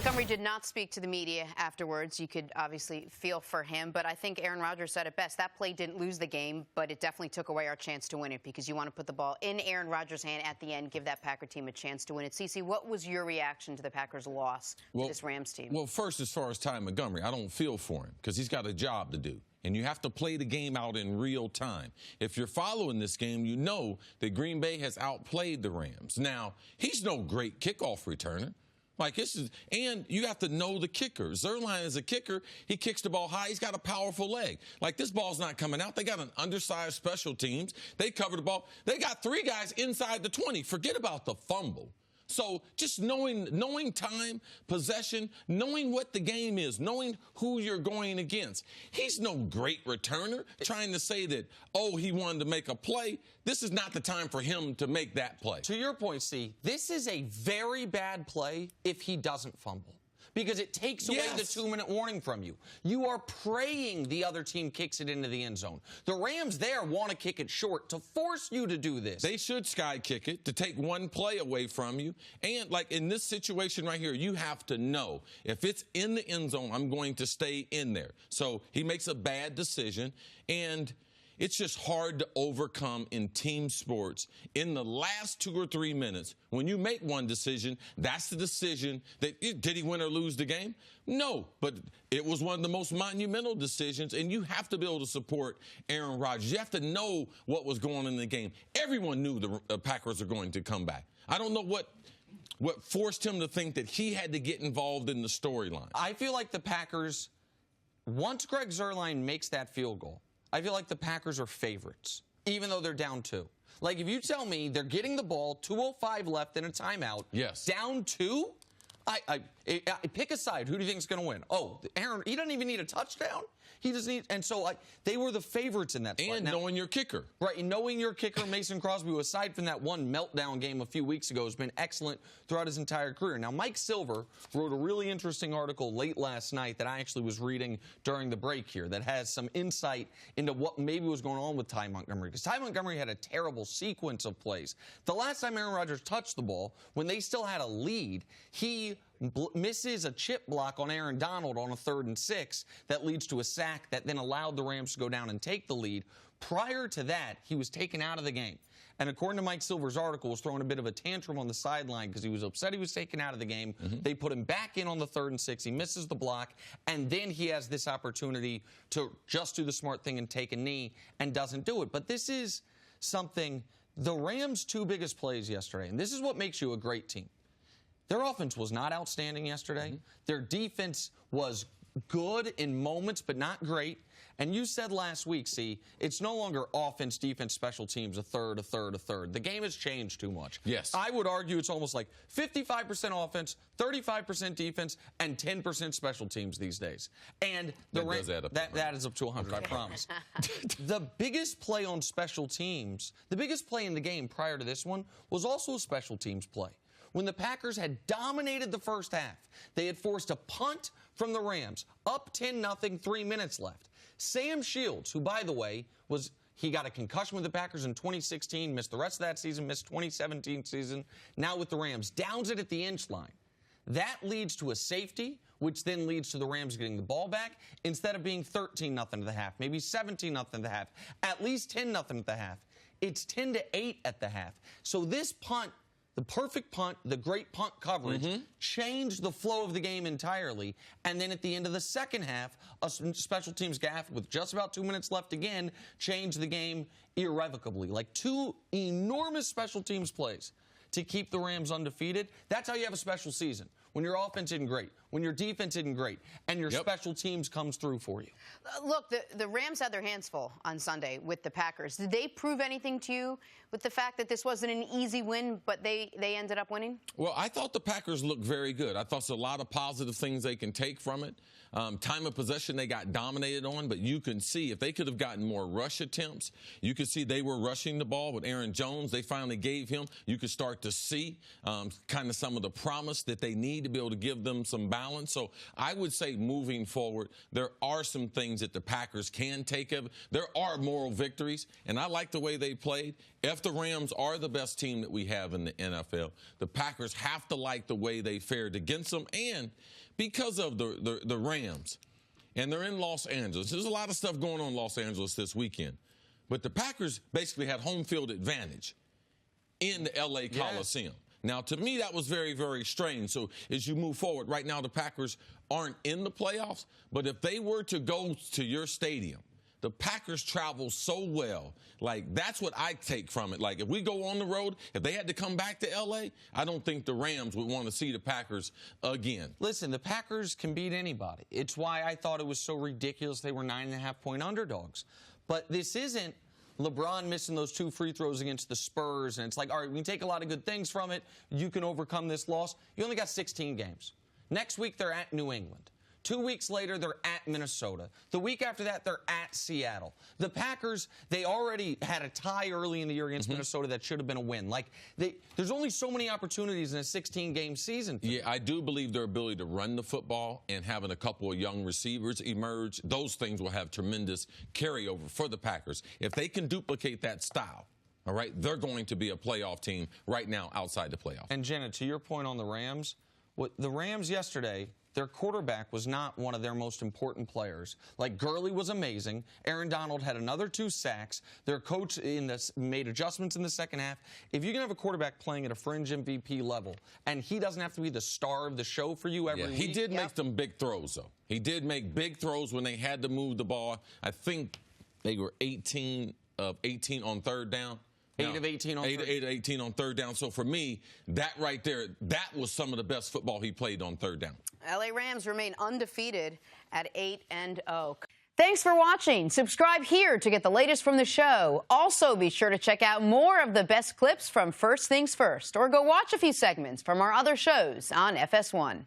Montgomery did not speak to the media afterwards. You could obviously feel for him, but I think Aaron Rodgers said it best. That play didn't lose the game, but it definitely took away our chance to win it because you want to put the ball in Aaron Rodgers' hand at the end, give that Packer team a chance to win it. Cece, what was your reaction to the Packers' loss to this Rams team? Well, first, as far as Ty Montgomery, I don't feel for him because he's got a job to do. And you have to play the game out in real time. If you're following this game, you know that Green Bay has outplayed the Rams. Now, he's no great kickoff returner. And you have to know the kicker. Zuerlein is a kicker. He kicks the ball high. He's got a powerful leg. This ball's not coming out. They got an undersized special teams. They cover the ball. They got 3 guys inside the 20. Forget about the fumble. So just knowing time, possession, knowing what the game is, knowing who you're going against. He's no great returner trying to say that, oh, he wanted to make a play. This is not the time for him to make that play. To your point, C, this is a very bad play if he doesn't fumble. Because it takes away the 2-minute warning from you. You are praying the other team kicks it into the end zone. The Rams there want to kick it short to force you to do this. They should sky kick it to take one play away from you. And in this situation right here, you have to know if it's in the end zone, I'm going to stay in there. So he makes a bad decision, and it's just hard to overcome in team sports. In the last 2 or 3 minutes, when you make one decision, that's the decision. Did he win or lose the game? No, but it was one of the most monumental decisions, and you have to be able to support Aaron Rodgers. You have to know what was going on in the game. Everyone knew the Packers are going to come back. I don't know what forced him to think that he had to get involved in the storyline. I feel like the Packers, once Greg Zuerlein makes that field goal, I feel like the Packers are favorites, even though they're down 2. If you tell me they're getting the ball, 2:05 left in a timeout, down 2, I pick a side. Who do you think is going to win? Oh, Aaron, he doesn't even need a touchdown. He just needs, and so they were the favorites in that spot. And knowing your kicker. Right, knowing your kicker, Mason Crosby, who aside from that one meltdown game a few weeks ago, has been excellent throughout his entire career. Now, Mike Silver wrote a really interesting article late last night that I actually was reading during the break here that has some insight into what maybe was going on with Ty Montgomery. Because Ty Montgomery had a terrible sequence of plays. The last time Aaron Rodgers touched the ball, when they still had a lead, he misses a chip block on Aaron Donald on a 3rd and 6 that leads to a sack that then allowed the Rams to go down and take the lead. Prior to that, he was taken out of the game. And according to Mike Silver's article, was throwing a bit of a tantrum on the sideline because he was upset he was taken out of the game. They put him back in on the 3rd and 6. He misses the block, and then he has this opportunity to just do the smart thing and take a knee and doesn't do it. But this is something, the Rams' 2 biggest plays yesterday, and this is what makes you a great team. Their offense was not outstanding yesterday. Their defense was good in moments, but not great. And you said last week, see, it's no longer offense, defense, special teams, a third. The game has changed too much. Yes. I would argue it's almost like 55% offense, 35% defense, and 10% special teams these days. And that adds up to 100, I promise. The biggest play on special teams, the biggest play in the game prior to this one was also a special teams play. When the Packers had dominated the first half, they had forced a punt from the Rams, up 10-0, 3 minutes left. Sam Shields, who, by the way, he got a concussion with the Packers in 2016, missed the rest of that season, missed 2017 season, now with the Rams, downs it at the inch line. That leads to a safety, which then leads to the Rams getting the ball back. Instead of being 13-0 at the half, maybe 17-0 at the half, at least 10-0 at the half. It's 10-8 at the half. So this punt, the perfect punt, the great punt coverage, changed the flow of the game entirely. And then at the end of the second half, a special teams gaffe with just about 2 minutes left again changed the game irrevocably. 2 enormous special teams plays to keep the Rams undefeated. That's how you have a special season. When your offense isn't great, when your defense isn't great, and your special teams comes through for you. Look, the Rams had their hands full on Sunday with the Packers. Did they prove anything to you with the fact that this wasn't an easy win, but they ended up winning? Well, I thought the Packers looked very good. I thought there's a lot of positive things they can take from it. Time of possession, they got dominated on, but you can see if they could have gotten more rush attempts, you could see they were rushing the ball with Aaron Jones. They finally gave him. You could start to see kind of some of the promise that they need need to be able to give them some balance. So I would say moving forward, there are some things that the Packers can take of. There are moral victories, and I like the way they played. If the Rams are the best team that we have in the NFL, the Packers have to like the way they fared against them. And because of the Rams, and they're in Los Angeles, there's a lot of stuff going on in Los Angeles this weekend. But the Packers basically had home field advantage in the L.A. Coliseum. Now, to me, that was very, very strange. So as you move forward, right now the Packers aren't in the playoffs. But if they were to go to your stadium, the Packers travel so well. Like, that's what I take from it. Like, if we go on the road, if they had to come back to L.A., I don't think the Rams would want to see the Packers again. Listen, the Packers can beat anybody. It's why I thought it was so ridiculous they were 9.5-point underdogs. But this isn't LeBron missing those 2 free throws against the Spurs, and it's like, all right, we can take a lot of good things from it. You can overcome this loss. You only got 16 games. Next week, they're at New England. 2 weeks later, they're at Minnesota. The week after that, they're at Seattle. The Packers, they already had a tie early in the year against Minnesota that should have been a win. Like, there's only so many opportunities in a 16-game season. Yeah, I do believe their ability to run the football and having a couple of young receivers emerge, those things will have tremendous carryover for the Packers. If they can duplicate that style, all right, they're going to be a playoff team right now outside the playoffs. And, Jenna, to your point on the Rams, the Rams yesterday, their quarterback was not one of their most important players. Like, Gurley was amazing. Aaron Donald had another 2 sacks. Their coach made adjustments in the second half. If you can have a quarterback playing at a fringe MVP level, and he doesn't have to be the star of the show for you every week. He did make some big throws, though. He did make big throws when they had to move the ball. I think they were 18 of 18 on third down. 8 of 18 on 8 of 18 on third down. So for me, that right there, that was some of the best football he played on third down. LA Rams remain undefeated at 8-0. Thanks for watching. Subscribe here to get the latest from the show. Also, be sure to check out more of the best clips from First Things First, or go watch a few segments from our other shows on FS1.